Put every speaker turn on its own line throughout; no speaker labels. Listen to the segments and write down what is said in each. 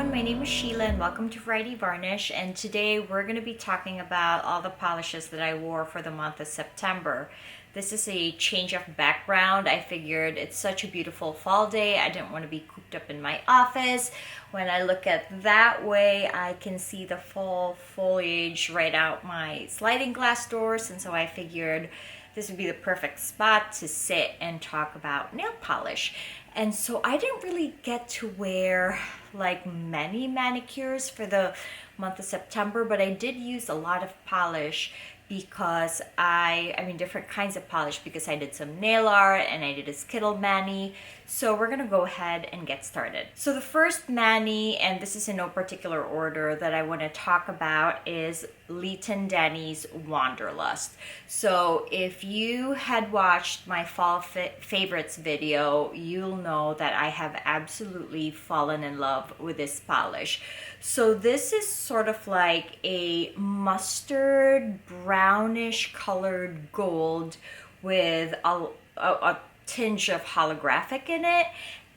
everyone, my name is Sheila and welcome to Friday Varnish, and today we're going to be talking about all the polishes that I wore for the month of September. This is a change of background. I figured it's such a beautiful fall day. I didn't want to be cooped up in my office. When I look at that way, I can see the fall foliage right out my sliding glass doors, and so I figured this would be the perfect spot to sit and talk about nail polish. And so I didn't really get to wear like many manicures for the month of September, but I did use a lot of polish because I mean different kinds of polish, because I did some nail art and I did a Skittle mani. So we're gonna go ahead and get started. So the first mani, and this is in no particular order, that I want to talk about is LEIGHTON DENNY's Wanderlust. So if you had watched my fall favorites video, you'll know that I have absolutely fallen in love with this polish. So this is sort of like a mustard brownish colored gold with a tinge of holographic in it.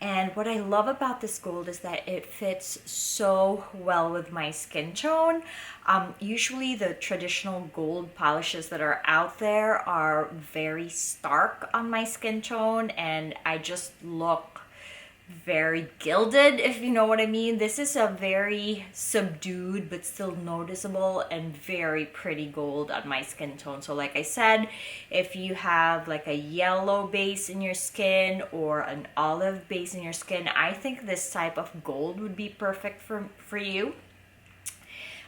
And what I love about this gold is that it fits so well with my skin tone. Usually the traditional gold polishes that are out there are very stark on my skin tone, and I just look very gilded, if you know what I mean. This is a very subdued but still noticeable and very pretty gold on my skin tone. So like I said, if you have like a yellow base in your skin or an olive base in your skin, I think this type of gold would be perfect for you.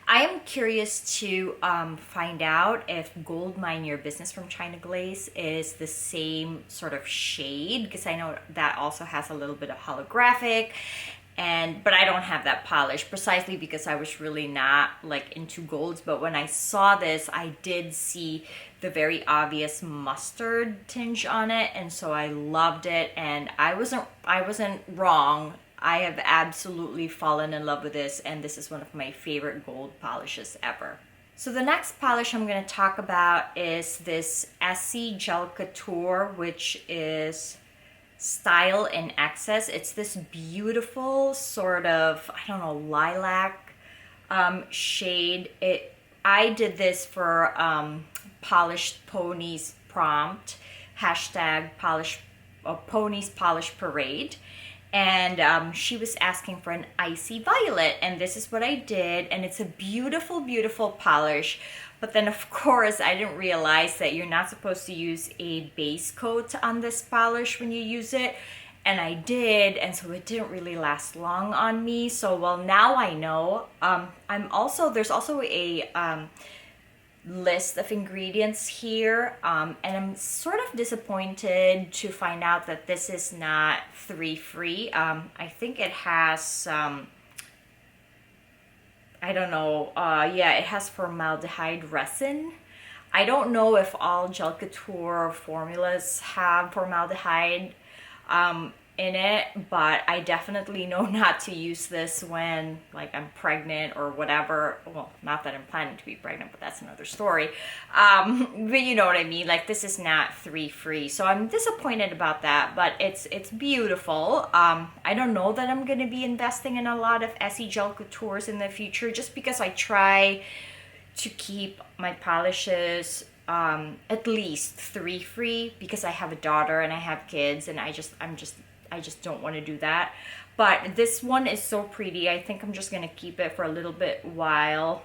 I am curious to find out if Gold Mind Your Business from China Glaze is the same sort of shade, because I know that also has a little bit of holographic, but I don't have that polish precisely because I was really not like into golds. But when I saw this, I did see the very obvious mustard tinge on it, and so I loved it, and I wasn't wrong. I have absolutely fallen in love with this, and this is one of my favorite gold polishes ever. So the next polish I'm going to talk about is this ESSIE Gel Couture, which is Style in Excess. It's this beautiful sort of, I don't know, lilac shade. I did this for Polished Ponies prompt, hashtag Ponies Polish Parade. And she was asking for an icy violet, and this is what I did, and it's a beautiful, beautiful polish. But then of course I didn't realize that you're not supposed to use a base coat on this polish when you use it, and I did, and so it didn't really last long on me. So well, now I know. There's also a list of ingredients here, and I'm sort of disappointed to find out that this is not 3-free. I think it has I don't know, yeah, it has formaldehyde resin. I don't know if all Gel Couture formulas have formaldehyde in it, but I definitely know not to use this when like I'm pregnant or whatever. Well, not that I'm planning to be pregnant, but that's another story. But you know what I mean, like this is not 3-free, so I'm disappointed about that, but it's beautiful. I don't know that I'm gonna be investing in a lot of ESSIE Gel Coutures in the future, just because I try to keep my polishes at least 3-free, because I have a daughter and I have kids, and I just don't want to do that. But this one is so pretty. I think I'm just going to keep it for a little while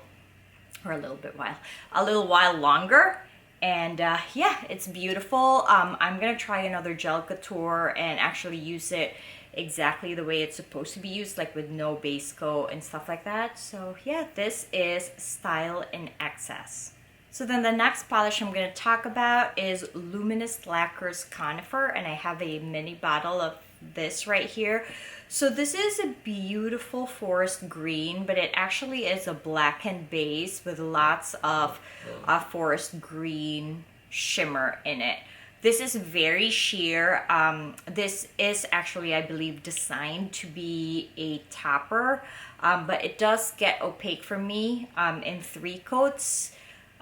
longer. And yeah, it's beautiful. I'm going to try another Gel Couture and actually use it exactly the way it's supposed to be used, like with no base coat and stuff like that. So yeah, this is Style in Excess. So then the next polish I'm going to talk about is LUMINIST Lacquer's Conifer, and I have a mini bottle of this right here. So this is a beautiful forest green, but it actually is a blackened base with lots of forest green shimmer in it. This is very sheer. This is actually, I believe, designed to be a topper, but it does get opaque for me in 3 coats.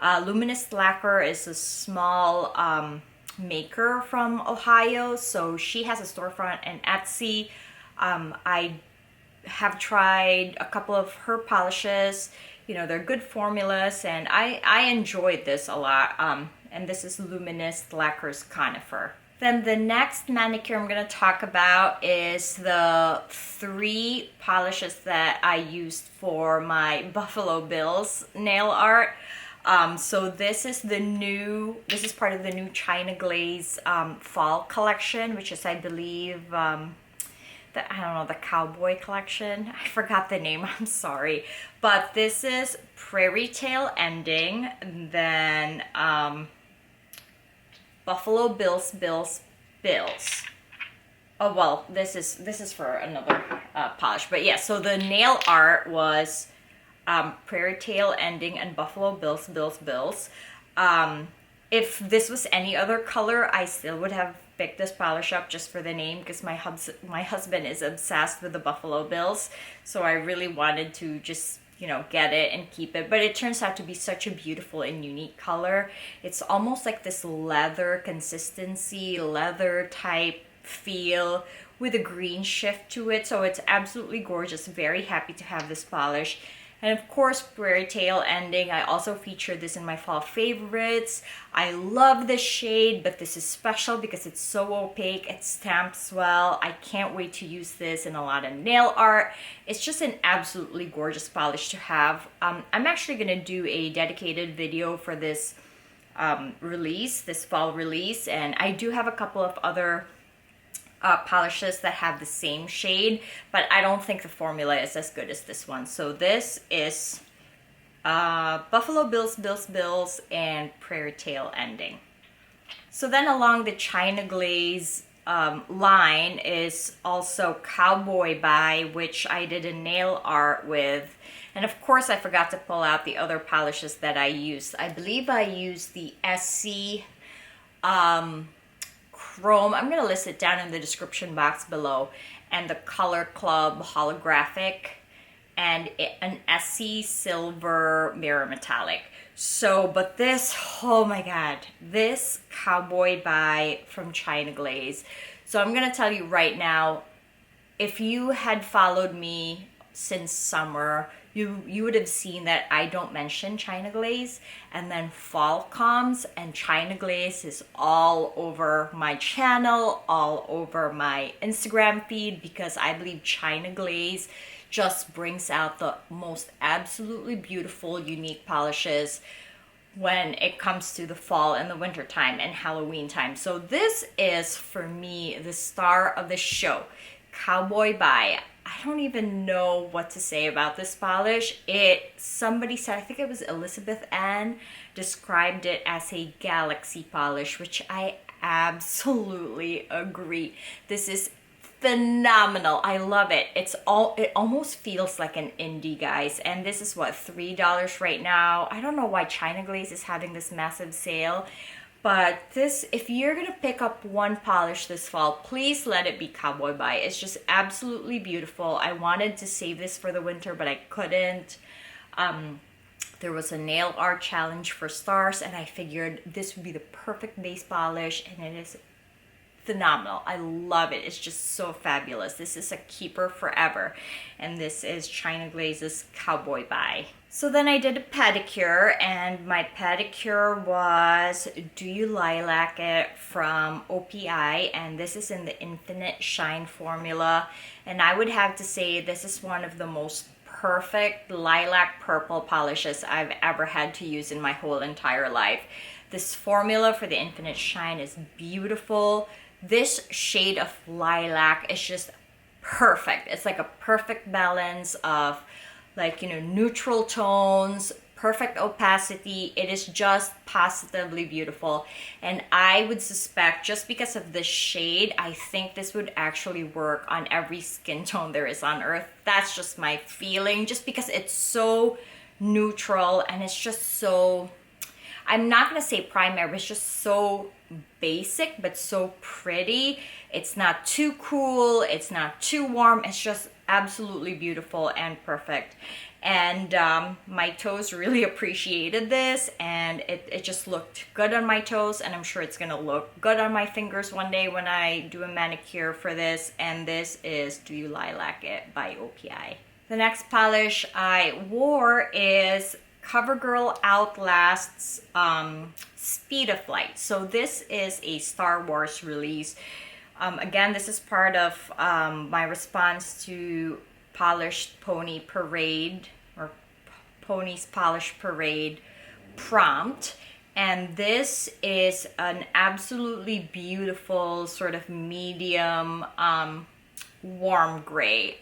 LUMINIST Lacquer is a small maker from Ohio, so she has a storefront in ETSIE. I have tried a couple of her polishes. You know, they're good formulas, and I enjoyed this a lot. And this is LUMINIST Lacquer's CONIFER. Then the next manicure I'm going to talk about is the 3 polishes that I used for my Buffalo Bills nail art. So this is part of the new China Glaze fall collection, which is, I believe, the Cowboy collection. I forgot the name, I'm sorry. But this is Prairie Tail Ending, then Buffalo Bills. Oh, well, this is for another polish. But yeah, so the nail art was Prairie Tail Ending and Buffalo Bills. If this was any other color, I still would have picked this polish up just for the name, because my husband is obsessed with the Buffalo Bills. So I really wanted to just, you know, get it and keep it. But it turns out to be such a beautiful and unique color. It's almost like this leather consistency, leather type feel with a green shift to it. So it's absolutely gorgeous. Very happy to have this polish. And of course, Prairie Tail Ending. I also featured this in my fall favorites. I love this shade, but this is special because it's so opaque. It stamps well. I can't wait to use this in a lot of nail art. It's just an absolutely gorgeous polish to have. I'm actually going to do a dedicated video for this this fall release. And I do have a couple of other polishes that have the same shade, but I don't think the formula is as good as this one. So this is Buffalo Bills and Prairie Tail Ending. So then along the China Glaze line is also Cowboy by, which I did a nail art with. And of course I forgot to pull out the other polishes that I used. I believe I used the ESSIE Chrome. I'm going to list it down in the description box below. And the Color Club Holographic and an ESSIE Silver Mirror Metallic. So, but this, oh my god, this Cowboy by from China Glaze. So I'm going to tell you right now, if you had followed me since summer, you would have seen that I don't mention China Glaze, and then fall comes and China Glaze is all over my channel, all over my Instagram feed, because I believe China Glaze just brings out the most absolutely beautiful, unique polishes when it comes to the fall and the winter time and Halloween time. So this is, for me, the star of the show, Cowboy by. I don't even know what to say about this polish. Somebody said, I think it was Elizabeth Ann, described it as a galaxy polish, which I absolutely agree. This is phenomenal. I love it. It almost feels like an indie, guys. And this is what, $3 right now. I don't know why China Glaze is having this massive sale. But this, if you're going to pick up one polish this fall, please let it be Cowboy by. It's just absolutely beautiful. I wanted to save this for the winter, but I couldn't. There was a nail art challenge for stars, and I figured this would be the perfect base polish, and it is phenomenal. I love it. It's just so fabulous. This is a keeper forever. And this is China Glaze's Cowboy by. So then I did a pedicure, and my pedicure was Do You Lilac It from OPI, and this is in the Infinite Shine formula. And I would have to say this is one of the most perfect lilac purple polishes I've ever had to use in my whole entire life. This formula for the Infinite Shine is beautiful. This shade of lilac is just perfect. It's like a perfect balance of, like, you know, neutral tones, perfect opacity. It is just positively beautiful. And I would suspect, just because of this shade, I think this would actually work on every skin tone there is on earth. That's just my feeling, just because it's so neutral and it's just so, I'm not gonna say primary, but it's just so basic but so pretty. It's not too cool, it's not too warm, it's just absolutely beautiful and perfect. And my toes really appreciated this, and it just looked good on my toes, and I'm sure it's gonna look good on my fingers one day when I do a manicure for this. And this is Do You Lilac It by OPI. The next polish I wore is CoverGirl Outlast's Speed of Light. So this is a Star Wars release. Again, this is part of my response to Polished Pony Parade, or Pony's Polish Parade prompt. And this is an absolutely beautiful sort of medium warm gray.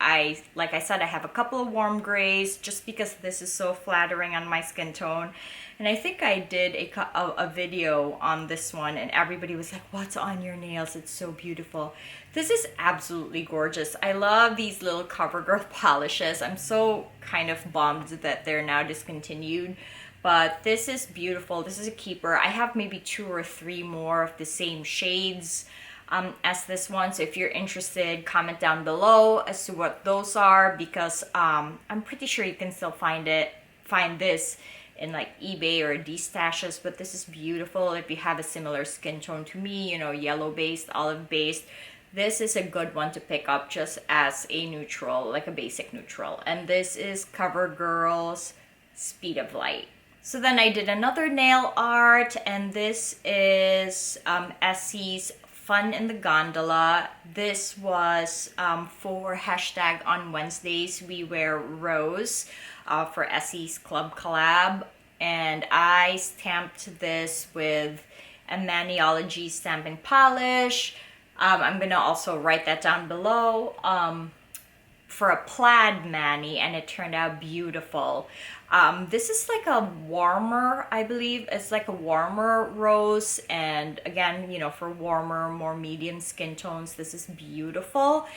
Like I said, I have a couple of warm grays just because this is so flattering on my skin tone. And I think I did a video on this one, and everybody was like, what's on your nails? It's so beautiful. This is absolutely gorgeous. I love these little CoverGirl polishes. I'm so kind of bummed that they're now discontinued, but this is beautiful. This is a keeper. I have maybe 2 or 3 more of the same shades as this one. So if you're interested, comment down below as to what those are, because I'm pretty sure you can still find this in like eBay or D-stashes. But this is beautiful if you have a similar skin tone to me, you know, yellow based, olive based. This is a good one to pick up just as a neutral, like a basic neutral. And this is CoverGirl's Speed of Light. So then I did another nail art, and this is ESSIE's Fun in the Gondola. This was for hashtag on Wednesdays we wear rose for ESSIE's club collab, and I stamped this with a Maniology stamping polish. I'm gonna also write that down below for a plaid mani, and it turned out beautiful. This is like a warmer, I believe it's like a warmer rose, and again, you know, for warmer, more medium skin tones, this is beautiful.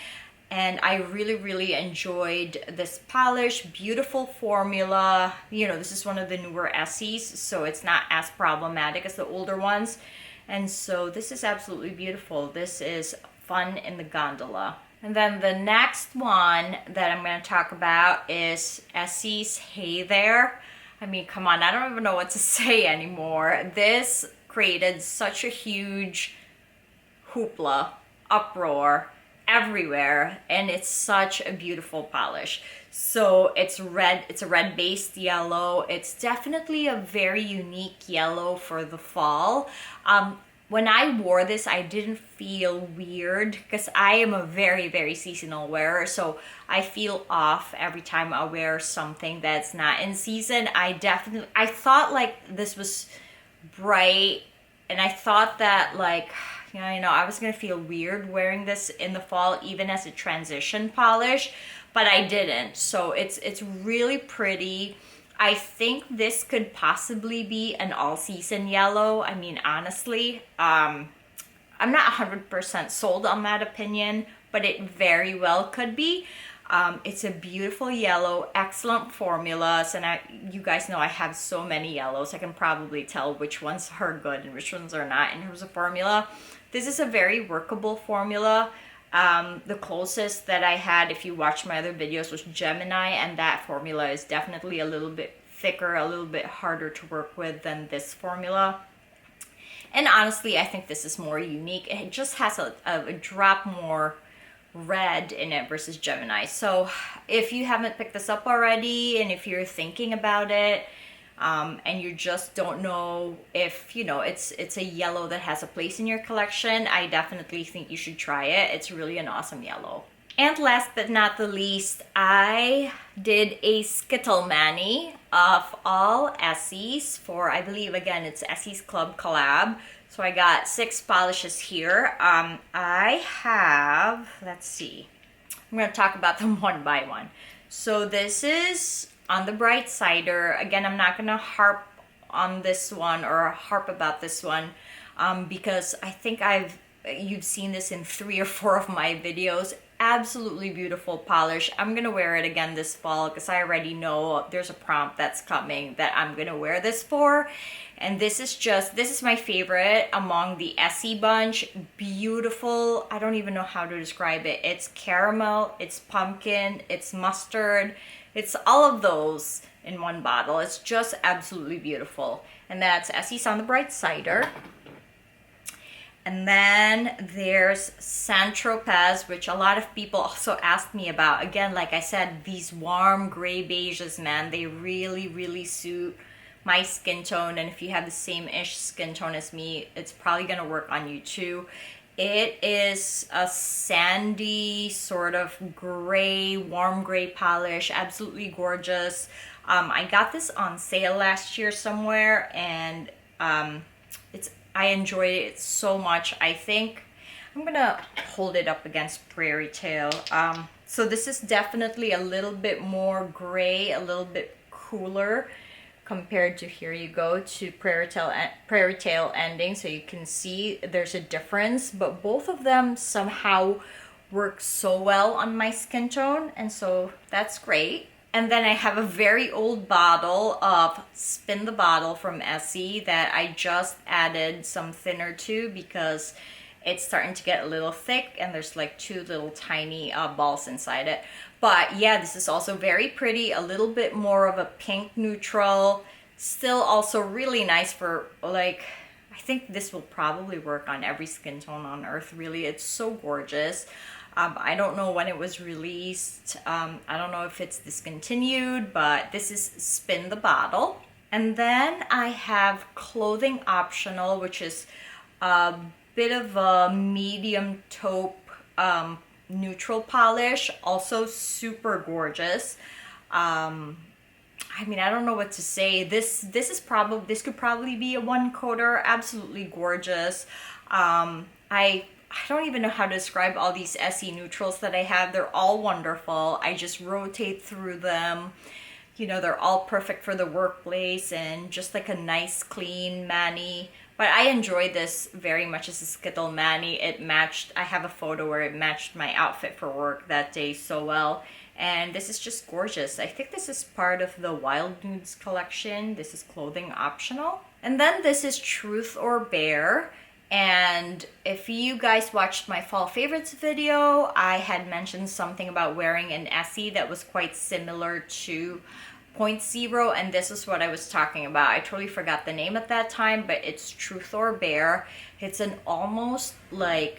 And I really enjoyed this polish. Beautiful formula. You know, this is one of the newer ESSIEs, so it's not as problematic as the older ones. And so this is absolutely beautiful. This is Fun in the Gondola. And then the next one that I'm going to talk about is ESSIE's Hey There. I mean, come on, I don't even know what to say anymore. This created such a huge hoopla, uproar everywhere, and it's such a beautiful polish. So it's red, it's a red based yellow. It's definitely a very unique yellow for the fall. When I wore this, I didn't feel weird because I am a very seasonal wearer, so I feel off every time I wear something that's not in season. I thought like this was bright, and I thought that like, you know, I was gonna feel weird wearing this in the fall, even as a transition polish, but I didn't. So it's really pretty. I think this could possibly be an all-season yellow. I mean, honestly, I'm not 100% sold on that opinion, but it very well could be. It's a beautiful yellow, excellent formulas, and you guys know I have so many yellows. I can probably tell which ones are good and which ones are not in terms of formula. This is a very workable formula. The closest that I had, if you watch my other videos, was Gemini, and that formula is definitely a little bit thicker, a little bit harder to work with than this formula. And honestly, I think this is more unique. It just has a drop more red in it versus Gemini. So if you haven't picked this up already, and if you're thinking about it, and you just don't know if, you know, it's a yellow that has a place in your collection, I definitely think you should try it. It's really an awesome yellow. And last but not the least, I did a Skittle Mani of all ESSIEs for, I believe, again, it's ESSIE's Club Collab. So I got 6 polishes here. I have, let's see, I'm going to talk about them one by one. So this is On the Bright Cider. Again, I'm not going to harp on this one or harp about this one because I think you've seen this in 3 or 4 of my videos. absolutely beautiful polish. I'm gonna wear it again this fall because I already know there's a prompt that's coming that I'm gonna wear this for. And this is my favorite among the ESSIE bunch. Beautiful. I don't even know how to describe it. It's caramel, it's pumpkin, it's mustard. It's all of those in one bottle. It's just absolutely beautiful. And that's ESSIE's On the Bright Cider. And then there's TROPEZ, which a lot of people also asked me about. Again, like I said, these warm gray beiges, man, they really, really suit my skin tone. And if you have the same-ish skin tone as me, it's probably gonna work on you too. It is a sandy, sort of gray, warm gray polish, absolutely gorgeous. I got this on sale last year somewhere, and I enjoyed it so much. I think I'm gonna hold it up against Prairie Tail. So this is definitely a little bit more gray, a little bit cooler compared to, here you go, to Prairie Tail Ending. So you can see there's a difference, but both of them somehow work so well on my skin tone, and so that's great. And then I have a very old bottle of Spin the Bottle from ESSIE that I just added some thinner to because it's starting to get a little thick, and there's like 2 little tiny balls inside it. But yeah, this is also very pretty, a little bit more of a pink neutral, still also really nice for, like, I think this will probably work on every skin tone on earth, really. It's so gorgeous. I don't know when it was released. I don't know if it's discontinued, but this is Spin the Bottle. And then I have Clothing Optional, which is a bit of a medium taupe neutral polish, also super gorgeous. I mean, I don't know what to say. This could probably be a 1-coater. Absolutely gorgeous. I don't even know how to describe all these ESSIE neutrals that I have. They're all wonderful. I just rotate through them. You know, they're all perfect for the workplace and just like a nice, clean mani. But I enjoyed this very much as a Skittle mani. It matched, I have a photo where it matched my outfit for work that day so well. And this is just gorgeous. I think this is part of the Wild Nudes collection. This is Clothing Optional. And then this is Truth or Bear. And if you guys watched my fall favorites video, I had mentioned something about wearing an ESSIE that was quite similar to Point Zero, and this is what I was talking about. I totally forgot the name at that time, but it's Truth or Bear. It's an almost like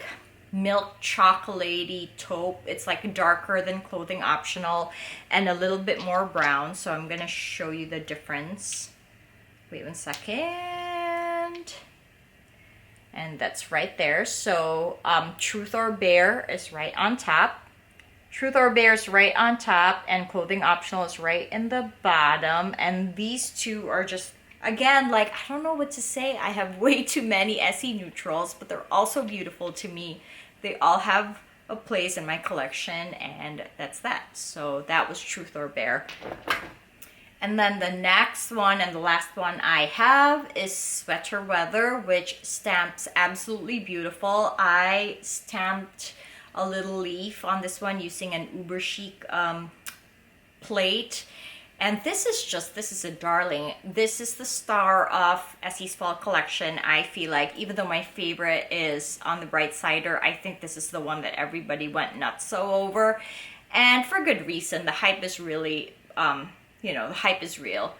milk chocolatey taupe. It's like darker than Clothing Optional and a little bit more brown. So I'm gonna show you the difference. Wait 1 second. And that's right there. So Truth or Bear is right on top. Truth or Bear is right on top, and Clothing Optional is right in the bottom. And these two are just, again, like, I don't know what to say. I have way too many ESSIE neutrals, but they're also beautiful to me. They all have a place in my collection, and that's that. So that was Truth or Bear. And then the next one and the last one I have is Sweater Weather, which stamps absolutely beautiful. I stamped a little leaf on this one using an Uber Chic plate. And this is a darling. This is the star of ESSIE's fall collection. I feel like, even though my favorite is On the Bright Cider, I think this is the one that everybody went nuts so over. And for good reason. The hype is really, you know, the hype is real.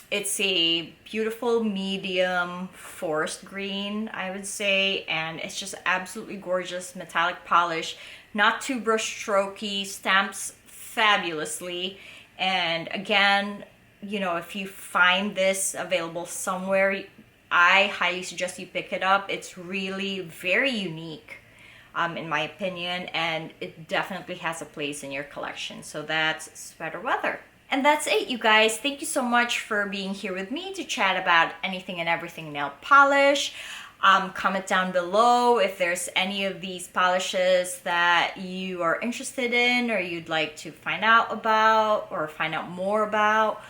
It's a beautiful medium forest green, I would say, and it's just absolutely gorgeous metallic polish, not too brush strokey, stamps fabulously. And again, you know, if you find this available somewhere, I highly suggest you pick it up. It's really very unique, in my opinion, and it definitely has a place in your collection. So that's Sweater Weather. And that's it, you guys. Thank you so much for being here with me to chat about anything and everything nail polish. Comment down below if there's any of these polishes that you are interested in or you'd like to find out about or find out more about.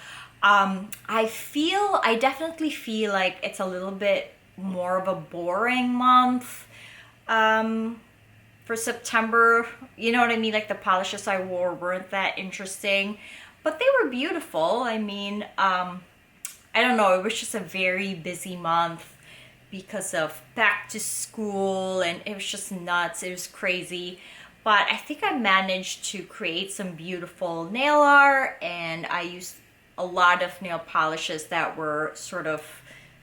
I definitely feel like it's a little bit more of a boring month. for September. You know what I mean? Like the polishes I wore weren't that interesting, but they were beautiful. I mean, I don't know, it was just a very busy month because of back to school, and it was just nuts. It was crazy. But I think I managed to create some beautiful nail art, and I used a lot of nail polishes that were sort of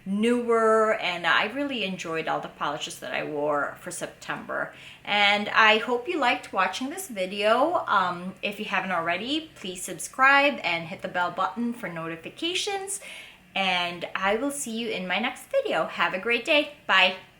newer, and I really enjoyed all the polishes that I wore for September. And I hope you liked watching this video. If you haven't already, please subscribe and hit the bell button for notifications. And I will see you in my next video. Have a great day. Bye.